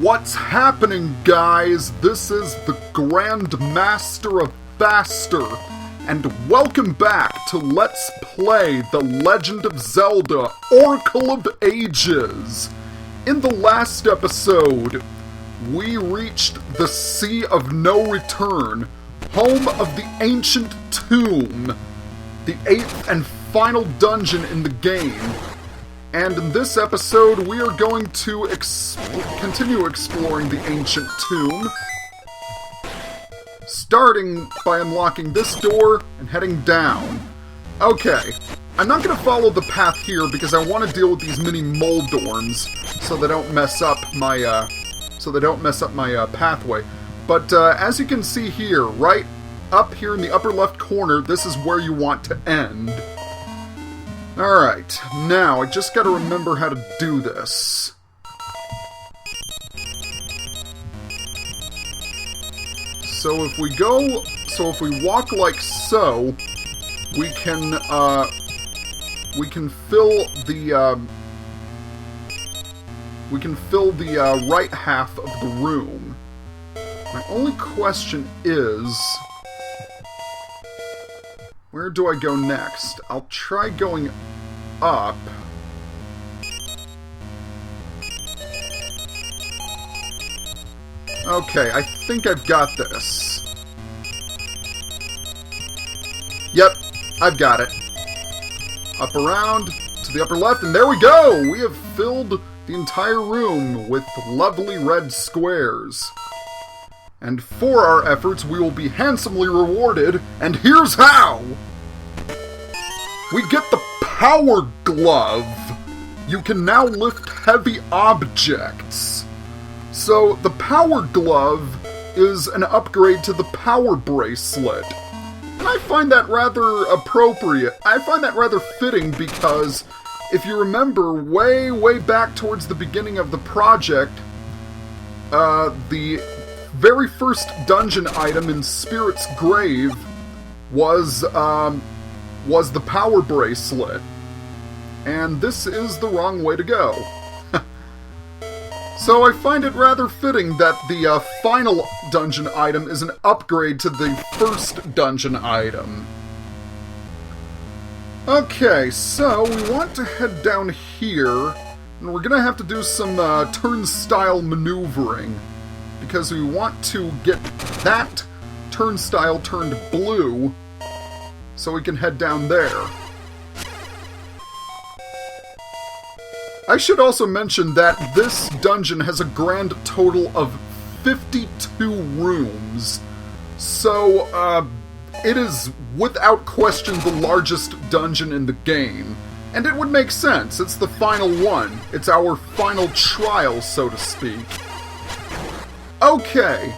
What's happening, guys? This is the Grand Master of Faster, and welcome back to Let's Play The Legend of Zelda, Oracle of Ages. In the last episode, we reached the Sea of No Return, home of the Ancient Tomb, the 8th and final dungeon in the game. And in this episode, we are going to continue exploring the Ancient Tomb, starting by unlocking this door and heading down. Okay, I'm not going to follow the path here because I want to deal with these mini Moldorms so they don't mess up my pathway. But as you can see here, right up here in the upper left corner, this is where you want to end. Alright, now I just gotta remember how to do this. So if we walk like so, we can fill the right half of the room. My only question is, where do I go next? I'll try going up. Okay, I think I've got this. Yep, I've got it. Up around to the upper left, and there we go! We have filled the entire room with lovely red squares. And for our efforts, we will be handsomely rewarded, and here's how! We get the Power Glove! You can now lift heavy objects. So, the Power Glove is an upgrade to the Power Bracelet. And I find that rather appropriate. I find that rather fitting because, if you remember, way back towards the beginning of the project, the very first dungeon item in Spirit's Grave was the Power Bracelet. And this is the wrong way to go. So I find it rather fitting that the final dungeon item is an upgrade to the first dungeon item. Okay, so we want to head down here, and we're gonna have to do some turnstile maneuvering, because we want to get that turnstile turned blue so we can head down there. I should also mention that this dungeon has a grand total of 52 rooms, so it is without question the largest dungeon in the game. And it would make sense, it's the final one. It's our final trial, so to speak. Okay,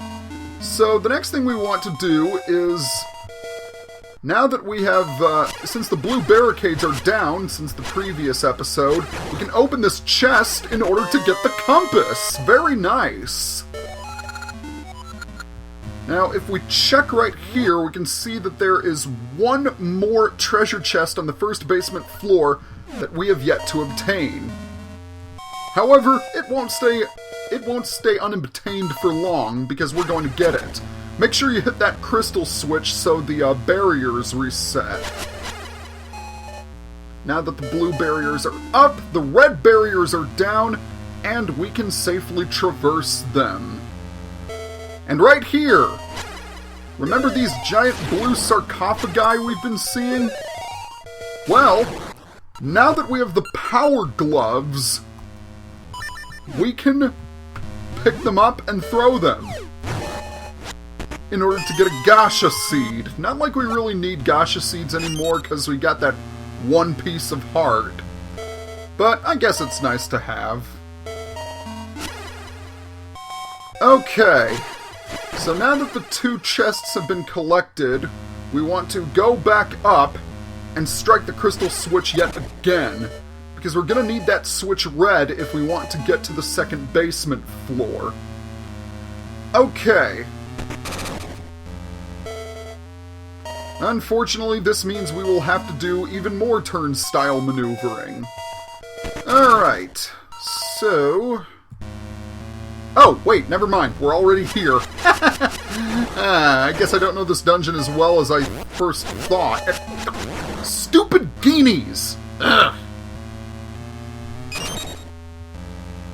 so the next thing we want to do is, now that we have, since the blue barricades are down since the previous episode, we can open this chest in order to get the compass. Very nice. Now, if we check right here, we can see that there is one more treasure chest on the first basement floor that we have yet to obtain. However, it won't stay unobtained for long, because we're going to get it. Make sure you hit that crystal switch so the barriers reset. Now that the blue barriers are up, the red barriers are down, and we can safely traverse them. And right here, remember these giant blue sarcophagi we've been seeing? Well, now that we have the Power Gloves, we can pick them up and throw them in order to get a Gasha Seed. Not like we really need Gasha Seeds anymore because we got that one piece of heart. But I guess it's nice to have. Okay, so now that the two chests have been collected, we want to go back up and strike the crystal switch yet again, because we're going to need that switch red if we want to get to the second basement floor. Okay. Unfortunately, this means we will have to do even more turnstile maneuvering. Alright, so Oh, wait, never mind. We're already here. I guess I don't know this dungeon as well as I first thought. Stupid Geenies! Ugh.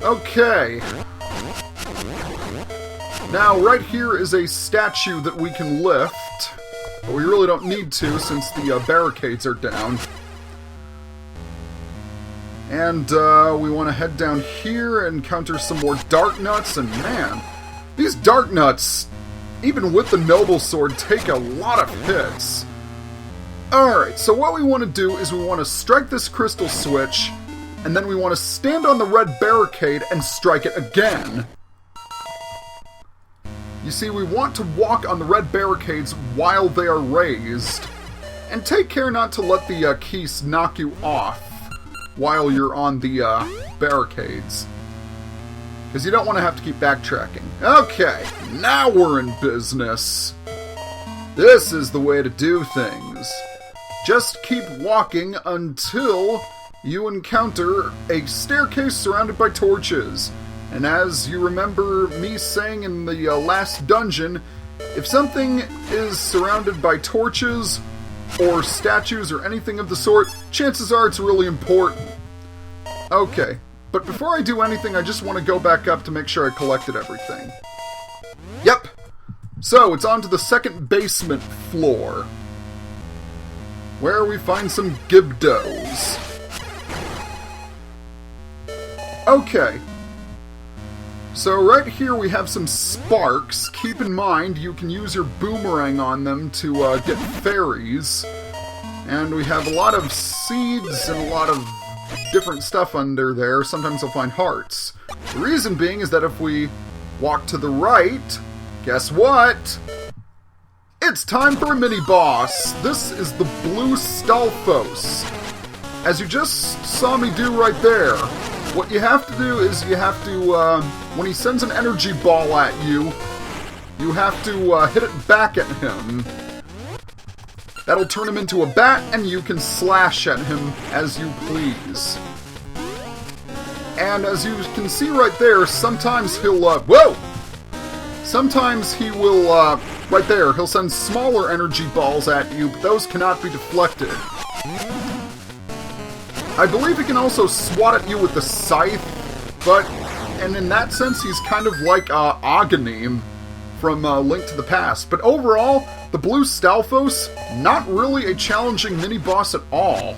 Okay. Now, right here is a statue that we can lift. But we really don't need to since the barricades are down. And we want to head down here and encounter some more Dark Nuts. And man, these Dark Nuts, even with the Noble Sword, take a lot of hits. Alright, so what we want to do is we want to strike this crystal switch, and then we want to stand on the red barricade and strike it again. You see, we want to walk on the red barricades while they are raised, and take care not to let the keys knock you off while you're on the barricades, because you don't want to have to keep backtracking. Okay, now we're in business. This is the way to do things. Just keep walking until you encounter a staircase surrounded by torches. And as you remember me saying in the last dungeon, if something is surrounded by torches or statues or anything of the sort, chances are it's really important. Okay, but before I do anything, I just want to go back up to make sure I collected everything. Yep! So, it's on to the second basement floor, where we find some Gibdos. Okay. So right here we have some sparks. Keep in mind, you can use your boomerang on them to get fairies. And we have a lot of seeds and a lot of different stuff under there. Sometimes you'll find hearts. The reason being is that if we walk to the right, guess what? It's time for a mini-boss! This is the Blue Stalfos. As you just saw me do right there, what you have to do is you have to, when he sends an energy ball at you, you have to hit it back at him. That'll turn him into a bat, and you can slash at him as you please. And as you can see right there, sometimes he'll, whoa! Sometimes he will, right there, he'll send smaller energy balls at you, but those cannot be deflected. I believe he can also swat at you with the scythe, and in that sense, he's kind of like Aghanim from Link to the Past. But overall, the Blue Stalfos, not really a challenging mini-boss at all.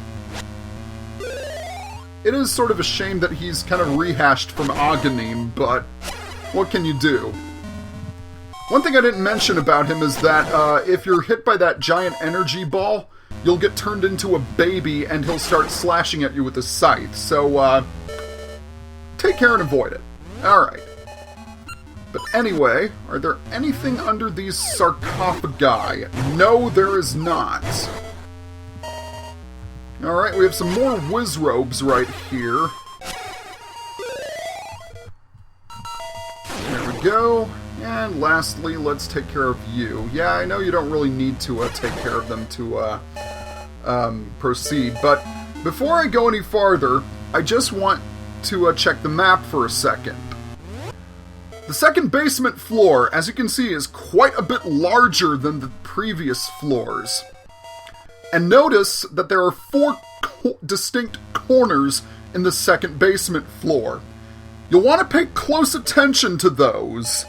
It is sort of a shame that he's kind of rehashed from Aghanim, but what can you do? One thing I didn't mention about him is that if you're hit by that giant energy ball, you'll get turned into a baby and he'll start slashing at you with his scythe. So, take care and avoid it. Alright. But anyway, are there anything under these sarcophagi? No, there is not. Alright, we have some more whiz robes right here. There we go. And lastly, let's take care of you. Yeah, I know you don't really need to take care of them to proceed, but before I go any farther, I just want to check the map for a second. The second basement floor, as you can see, is quite a bit larger than the previous floors. And notice that there are 4 distinct corners in the second basement floor. You'll want to pay close attention to those,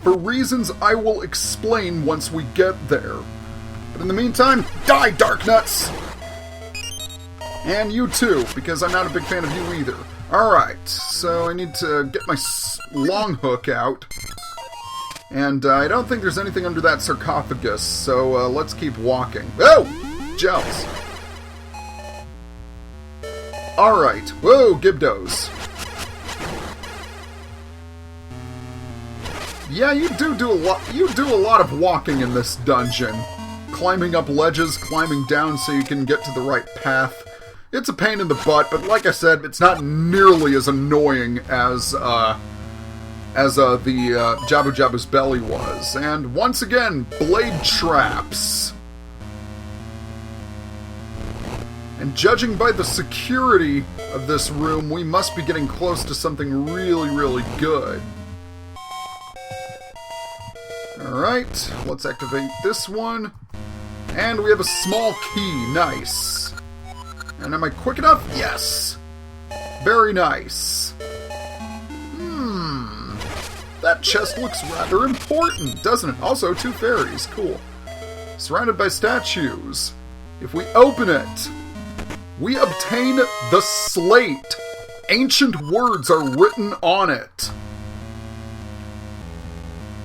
for reasons I will explain once we get there. But in the meantime, die, Dark Nuts! And you too, because I'm not a big fan of you either. Alright, so I need to get my long hook out. And I don't think there's anything under that sarcophagus, so let's keep walking. Oh! Gels! Alright, whoa, Gibdos. Yeah, you do a lot of walking in this dungeon. Climbing up ledges, climbing down so you can get to the right path. It's a pain in the butt, but like I said, it's not nearly as annoying as the Jabu Jabu's belly was. And once again, blade traps. And And judging by the security of this room, we must be getting close to something really, really good. Alright, let's activate this one. And we have a small key. Nice. And am I quick enough? Yes. Very nice. That chest looks rather important, doesn't it? Also, 2 fairies. Cool. Surrounded by statues. If we open it, we obtain the slate. Ancient words are written on it.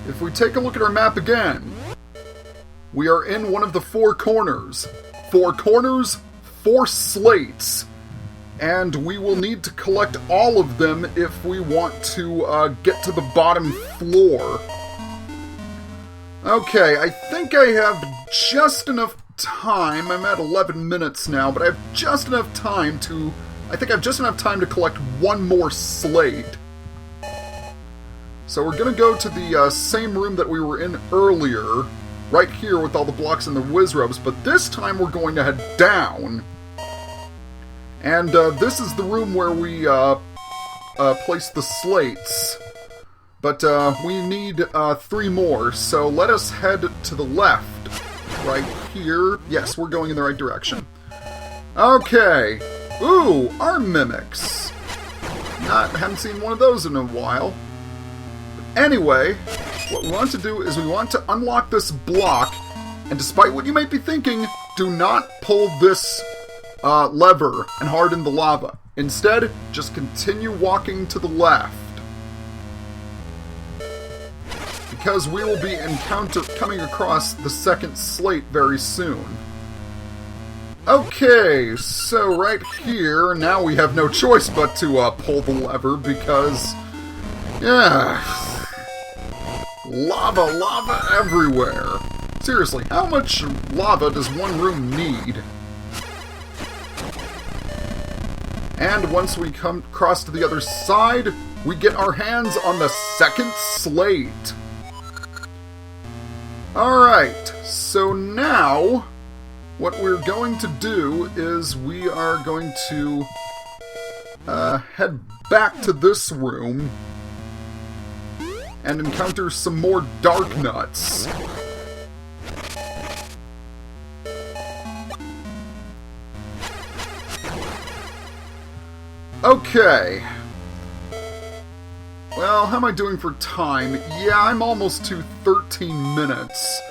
If we take a look at our map again, we are in one of the 4 corners. 4 corners, 4 slates. And we will need to collect all of them if we want to get to the bottom floor. Okay, I think I have just enough time. I'm at 11 minutes now, but I have just enough time to... I think I have just enough time to collect 1 more slate. So we're going to go to the same room that we were in earlier, right here with all the blocks and the Wizrobes, but this time we're going to head down. And this is the room where we place the slates. But we need 3 more, so let us head to the left. Right here. Yes, we're going in the right direction. Okay. Ooh, arm mimics. Haven't seen one of those in a while. But anyway, what we want to do is we want to unlock this block. And despite what you might be thinking, do not pull this lever and harden the lava. Instead, just continue walking to the left. Because we will be coming across the second slate very soon. Okay, so right here, now we have no choice but to pull the lever because... yeah... lava everywhere. Seriously, how much lava does one room need? And once we come across to the other side, we get our hands on the second slate. Alright, so now what we're going to do is we are going to head back to this room and encounter some more dark nuts. Okay. Well, how am I doing for time? Yeah, I'm almost to 13 minutes.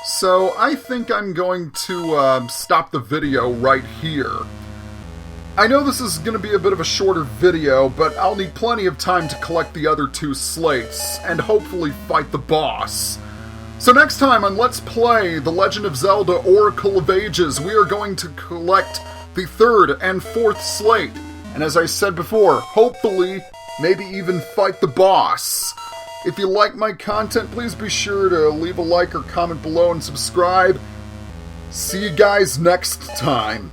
So I think I'm going to stop the video right here. I know this is going to be a bit of a shorter video, but I'll need plenty of time to collect the other 2 slates, and hopefully fight the boss. So next time on Let's Play The Legend of Zelda Oracle of Ages, we are going to collect the 3rd and 4th slate. And as I said before, hopefully, maybe even fight the boss. If you like my content, please be sure to leave a like or comment below and subscribe. See you guys next time.